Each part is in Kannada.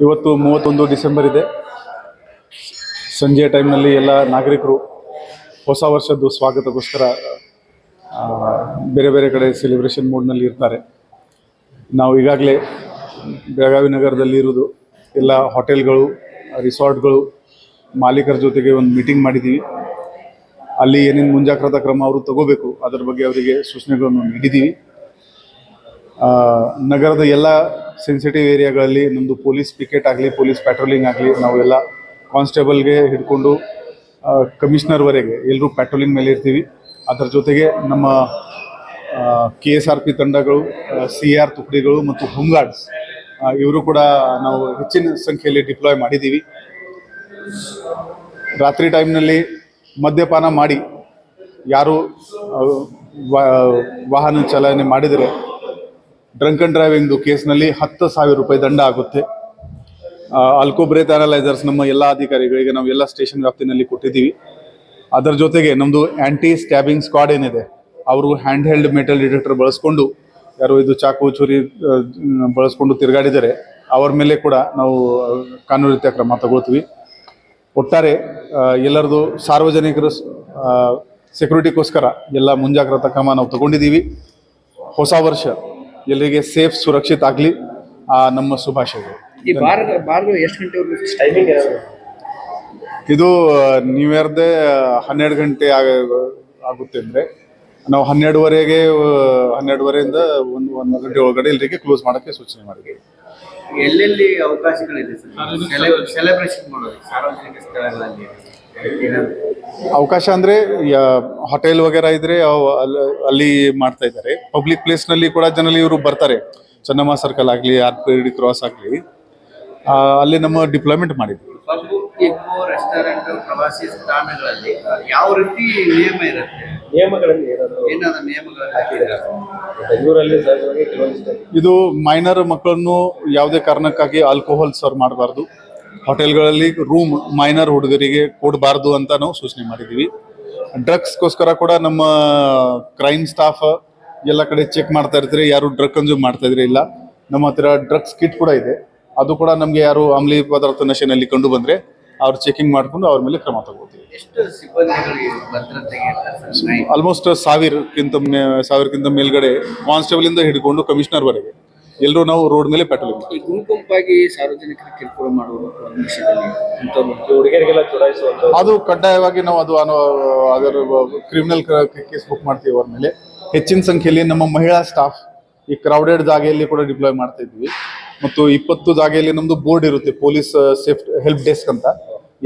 ಇವತ್ತು 31 ಡಿಸೆಂಬರ್ ಇದೆ. ಸಂಜೆ ಟೈಮ್ನಲ್ಲಿ ಎಲ್ಲ ನಾಗರಿಕರು ಹೊಸ ವರ್ಷದ ಸ್ವಾಗತಕ್ಕೋಸ್ಕರ ಬೇರೆ ಬೇರೆ ಕಡೆ ಸೆಲೆಬ್ರೇಷನ್ ಮೂಡ್ನಲ್ಲಿ ಇರ್ತಾರೆ. ನಾವು ಈಗಾಗಲೇ ಬೆಳಗಾವಿ ನಗರದಲ್ಲಿ ಇರೋದು ಎಲ್ಲ ಹೋಟೆಲ್ಗಳು, ರಿಸಾರ್ಟ್ಗಳು ಮಾಲೀಕರ ಜೊತೆಗೆ ಒಂದು ಮೀಟಿಂಗ್ ಮಾಡಿದ್ದೀವಿ. ಅಲ್ಲಿ ಏನೇನು ಮುಂಜಾಗ್ರತಾ ಕ್ರಮ ಅವರು ತಗೋಬೇಕು ಅದರ ಬಗ್ಗೆ ಅವರಿಗೆ ಸೂಚನೆಗಳನ್ನು ನೀಡಿದ್ದೀವಿ. ನಗರದ ಎಲ್ಲ ಸೆನ್ಸಿಟಿವ್ ಏರಿಯಾಗಳಲ್ಲಿ ನಮ್ಮದು ಪೊಲೀಸ್ ಪಿಕೆಟ್ ಆಗಲಿ, ಪೊಲೀಸ್ ಪ್ಯಾಟ್ರೋಲಿಂಗ್ ಆಗಲಿ, ನಾವೆಲ್ಲ ಕಾನ್ಸ್ಟೇಬಲ್ಗೆ ಹಿಡ್ಕೊಂಡು ಕಮಿಷನರ್ವರೆಗೆ ಎಲ್ಲರೂ ಪ್ಯಾಟ್ರೋಲಿಂಗ್ ಮೇಲೆ ಇರ್ತೀವಿ. ಅದರ ಜೊತೆಗೆ ನಮ್ಮ KSRP ತಂಡಗಳು, CR ತುಕಡಿಗಳು ಮತ್ತು ಹೋಮ್ ಗಾರ್ಡ್ಸ್ ಇವರು ಕೂಡ ನಾವು ಹೆಚ್ಚಿನ ಸಂಖ್ಯೆಯಲ್ಲಿ ಡಿಪ್ಲಾಯ್ ಮಾಡಿದ್ದೀವಿ. ರಾತ್ರಿ ಟೈಮ್ನಲ್ಲಿ ಮದ್ಯಪಾನ ಮಾಡಿ ಯಾರು ವಾಹನ ಚಾಲನೆ ಮಾಡಿದರೆ ಡ್ರಂಕ್ ಆ್ಯಂಡ್ ಡ್ರೈವಿಂಗ್ದು ಕೇಸ್ನಲ್ಲಿ 10,000 ರೂಪಾಯಿ ದಂಡ ಆಗುತ್ತೆ. ಆಲ್ಕೋಹಾಲ್ ಬ್ರೇತ್ ಅನಲೈಸರ್ಸ್ ನಮ್ಮ ಎಲ್ಲ ಅಧಿಕಾರಿಗಳಿಗೆ ನಾವು ಎಲ್ಲ ಸ್ಟೇಷನ್ ವ್ಯಾಪ್ತಿನಲ್ಲಿ ಕೊಟ್ಟಿದ್ದೀವಿ. ಅದರ ಜೊತೆಗೆ ನಮ್ಮದು ಆ್ಯಂಟಿ ಸ್ಟ್ಯಾಬಿಂಗ್ ಸ್ಕ್ವಾಡ್ ಏನಿದೆ ಅವರು ಹ್ಯಾಂಡ್ ಹೆಲ್ಡ್ ಮೆಟಲ್ ಡಿಟೆಕ್ಟರ್ ಬಳಸ್ಕೊಂಡು ಯಾರು ಇದು ಚಾಕು ಚೂರಿ ಬಳಸ್ಕೊಂಡು ತಿರುಗಾಡಿದರೆ ಅವ್ರ ಮೇಲೆ ಕೂಡ ನಾವು ಕಾನೂನು ರೀತಿಯ ಕ್ರಮ ತಗೊಳ್ತೀವಿ. ಒಟ್ಟಾರೆ ಎಲ್ಲರದು ಸಾರ್ವಜನಿಕರ ಸೆಕ್ಯೂರಿಟಿಗೋಸ್ಕರ ಎಲ್ಲ ಮುಂಜಾಗ್ರತಾ ಕ್ರಮ ನಾವು ತಗೊಂಡಿದ್ದೀವಿ. ಹೊಸ ವರ್ಷ ಎಲ್ಲರಿಗೆ ಸೇಫ್ ಸುರಕ್ಷಿತ ಆಗಲಿ ನಮ್ಮ ಶುಭಾಶಯಗಳು. ಈ ಬಾರ್ ಎಷ್ಟು ಗಂಟೆವರೆಗೂ ಟೈಮಿಂಗ್ ಇದು ನ್ಯೂ ಇಯರ್ದೇ 12 ಗಂಟೆ ಆಗುತ್ತೆ ಅಂದರೆ ನಾವು 12:30ಇಂದ 1 ಗಂಟೆ ಒಳಗಡೆ ಎಲ್ಲರಿಗೆ ಕ್ಲೋಸ್ ಮಾಡೋಕ್ಕೆ ಸೂಚನೆ ಮಾಡಿದ್ದೀವಿ. ಎಲ್ಲೆಲ್ಲಿ ಅವಕಾಶಗಳಿದೆ ಸರ್ ಸೆಲೆಬ್ರೇಷನ್ ಮಾಡೋದು ಸಾರ್ವಜನಿಕ ಸ್ಥಳಗಳಲ್ಲಿ? ಅವಕಾಶ ಅಂದರೆ ಹೋಟೆಲ್ ವಗೇರಾ ಇದ್ರೆ ಅಲ್ಲಿ ಮಾಡ್ತಾ ಇದ್ದಾರೆ. ಪಬ್ಲಿಕ್ ಪ್ಲೇಸ್ನಲ್ಲಿ ಕೂಡ ಜನರಲ್ಲಿ ಇವರು ಬರ್ತಾರೆ. ಚೆನ್ನಮ್ಮ ಸರ್ಕಲ್ ಆಗಲಿ, RPD ಕ್ರಾಸ್ ಆಗಲಿ, ಅಲ್ಲಿ ನಮ್ಮ ಡಿಪ್ಲಾಯ್ಮೆಂಟ್ ಮಾಡಿದ್ವಿ. ರೆಸ್ಟೋರೆಂಟ್, ಪ್ರವಾಸಿ ತಾಣಗಳಲ್ಲಿ ಯಾವ ರೀತಿ ನಿಯಮ ಇರುತ್ತೆ? ನಿಯಮಗಳಲ್ಲಿ ಏನಾದ್ರು ಬೆಂಗಳೂರಲ್ಲಿ ಇದು ಮೈನರ್ ಮಕ್ಕಳನ್ನು ಯಾವುದೇ ಕಾರಣಕ್ಕಾಗಿ ಆಲ್ಕೋಹಾಲ್ ಸರ್ವ್ ಮಾಡಬಾರ್ದು. ಹೋಟೆಲ್ಗಳಲ್ಲಿ ರೂಮ್ ಮೈನರ್ ಹುಡುಗರಿಗೆ ಕೊಡಬಾರ್ದು ಅಂತ ನಾವು ಸೂಚನೆ ಮಾಡಿದ್ದೀವಿ. ಡ್ರಗ್ಸ್ಗೋಸ್ಕರ ಕೂಡ ನಮ್ಮ ಕ್ರೈಮ್ ಸ್ಟಾಫ್ ಎಲ್ಲ ಕಡೆ ಚೆಕ್ ಮಾಡ್ತಾ ಇರ್ತಾರೆ, ಯಾರು ಡ್ರಗ್ ಕನ್ಸ್ಯೂಮ್ ಮಾಡ್ತಾ ಇದ್ರೆ ಇಲ್ಲ. ನಮ್ಮ ಹತ್ರ ಡ್ರಗ್ಸ್ ಕಿಟ್ ಕೂಡ ಇದೆ. ಅದು ಕೂಡ ನಮಗೆ ಯಾರು ಅಮಲಿ ಪದಾರ್ಥ ನಶೆನಲ್ಲಿ ಕಂಡು ಬಂದರೆ ಅವ್ರು ಚೆಕಿಂಗ್ ಮಾಡಿಕೊಂಡು ಅವ್ರ ಮೇಲೆ ಕ್ರಮ ತಗೋತೀವಿ. ಆಲ್ಮೋಸ್ಟ್ 1,000ಕ್ಕಿಂತ ಮೇಲ್ಗಡೆ ಕಾನ್ಸ್ಟೇಬಲ್ ಹಿಡ್ಕೊಂಡು ಕಮಿಷನರ್ವರೆಗೆ ಎಲ್ಲರೂ ನಾವು ರೋಡ್ ಮೇಲೆ ಪೆಟ್ರೋಲಿಂಗ್ ಮಾಡ್ತೀವಿ. ಗುಂಪಾಗಿ ಸಾರ್ವಜನಿಕರ ಕಿರುಕುಳ ಮಾಡುವುದು ಹುಡುಗರಿಗೆಲ್ಲ ಚುಡಾಯಿಸುವಂತ ಅದು ಕಡ್ಡಾಯವಾಗಿ ನಾವು ಅದರ ಕ್ರಿಮಿನಲ್ ಕೇಸ್ ಬುಕ್ ಮಾಡ್ತೀವಿ. ಅವ್ರ ಮೇಲೆ ಹೆಚ್ಚಿನ ಸಂಖ್ಯೆಯಲ್ಲಿ ನಮ್ಮ ಮಹಿಳಾ ಸ್ಟಾಫ್ ಈ ಕ್ರೌಡೆಡ್ ಜಾಗೆಯಲ್ಲಿ ಕೂಡ ಡಿಪ್ಲಾಯ್ ಮಾಡ್ತಾ ಇದ್ವಿ. ಮತ್ತು 20 ಜಾಗೆಯಲ್ಲಿ ನಮ್ದು ಬೋರ್ಡ್ ಇರುತ್ತೆ, ಪೊಲೀಸ್ ಸೇಫ್ಟಿ ಹೆಲ್ಪ್ ಡೆಸ್ಕ್ ಅಂತ.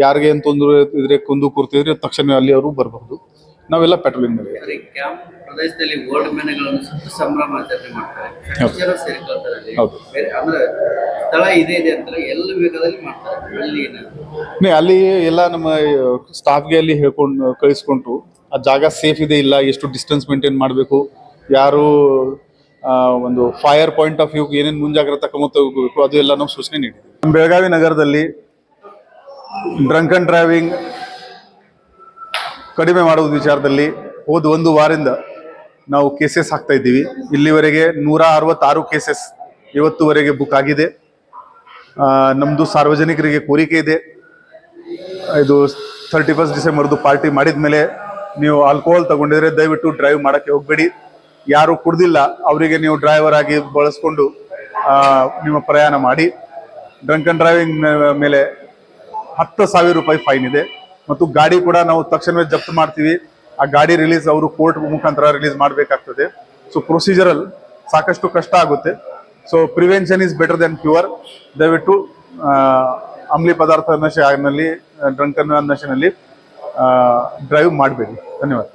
ಯಾರಿಗೆ ಏನು ತೊಂದರೆ ಇದ್ರೆ ಕುಂದು ಕೂರ್ತಿದ್ರೆ ತಕ್ಷಣ ಅಲ್ಲಿ ಅವರು ಬರಬಹುದು. ನಾವೆಲ್ಲ ಪೆಟ್ರೋಲಿಂಗ್ ಮೇಲೆ ಪ್ರದೇಶದಲ್ಲಿ ಗೋಲ್ಡ್ ಮೆನೆಗಳನ್ನು ಸಂಭ್ರಮ ಆಚರಣೆ ಮಾಡ್ತಾರೆ. ಹೌದು, ಅಂದ್ರೆ ಸ್ಥಳ ಇದೆ ಅಂತ ಎಲ್ಲ ಬೇಕಾದಲ್ಲಿ ಮಾಡ್ತಾರೆ. ಅಲ್ಲಿ ಎಲ್ಲ ನಮ್ಮ ಸ್ಟಾಫ್ಗೆ ಅಲ್ಲಿ ಹೇಳ್ಕೊಂಡು ಕಳಿಸ್ಕೊಂಡು ಆ ಜಾಗ ಸೇಫ್ ಇದೆ ಇಲ್ಲ, ಎಷ್ಟು ಡಿಸ್ಟೆನ್ಸ್ ಮೇಂಟೈನ್ ಮಾಡಬೇಕು, ಯಾರು ಒಂದು ಫೈರ್ ಪಾಯಿಂಟ್ ಆಫ್ ವ್ಯೂ ಏನೇನು ಮುಂಜಾಗ್ರತಾ ಕ್ರಮ ತಗೋಬೇಕು ಅದು ಎಲ್ಲ ನಾವು ಸೂಚನೆ ನೀಡಿದ್ದೀವಿ. ಬೆಳಗಾವಿ ನಗರದಲ್ಲಿ ಡ್ರಂಕ್ ಆ್ಯಂಡ್ ಡ್ರೈವಿಂಗ್ ಕಡಿಮೆ ಮಾಡುವ ವಿಚಾರದಲ್ಲಿ ಹೋದ 1 ವಾರದಿಂದ ನಾವು ಕೇಸಸ್ ಹಾಕ್ತಾ ಇದ್ದೀವಿ. ಇಲ್ಲಿವರೆಗೆ 166 ಕೇಸಸ್ ಇವತ್ತುವರೆಗೆ ಬುಕ್ ಆಗಿದೆ. ನಮ್ಮದು ಸಾರ್ವಜನಿಕರಿಗೆ ಕೋರಿಕೆ ಇದೆ, ಇದು 31 ಡಿಸೆಂಬರ್ದು ಪಾರ್ಟಿ ಮಾಡಿದ ಮೇಲೆ ನೀವು ಆಲ್ಕೋಹಾಲ್ ತಗೊಂಡಿದ್ರೆ ದಯವಿಟ್ಟು ಡ್ರೈವ್ ಮಾಡೋಕ್ಕೆ ಹೋಗಬೇಡಿ. ಯಾರು ಕುಡ್ದಿಲ್ಲ ಅವರಿಗೆ ನೀವು ಡ್ರೈವರ್ ಆಗಿ ಬಳಸ್ಕೊಂಡು ನಿಮ್ಮ ಪ್ರಯಾಣ ಮಾಡಿ. ಡ್ರಂಕ್ ಆ್ಯಂಡ್ ಡ್ರೈವಿಂಗ್ ಮೇಲೆ 10,000 ರೂಪಾಯಿ ಫೈನ್ ಇದೆ. ಮತ್ತು ಗಾಡಿ ಕೂಡ ನಾವು ತಕ್ಷಣವೇ ಜಪ್ತು ಮಾಡ್ತೀವಿ. ಆ ಗಾಡಿ ರಿಲೀಸ್ ಅವರು ಕೋರ್ಟ್ ಮುಖಾಂತರ ರಿಲೀಸ್ ಮಾಡಬೇಕಾಗ್ತದೆ. ಸೊ ಪ್ರೊಸೀಜರಲ್ ಸಾಕಷ್ಟು ಕಷ್ಟ ಆಗುತ್ತೆ. So prevention is better then cure. ದಯವಿಟ್ಟು ಅಮಲಿ ಪದಾರ್ಥ ನಶೆನಲ್ಲಿ, ಡ್ರಂಕ್ ನಶೆನಲ್ಲಿ ಡ್ರೈವ್ ಮಾಡಬೇಡಿ. ಧನ್ಯವಾದ.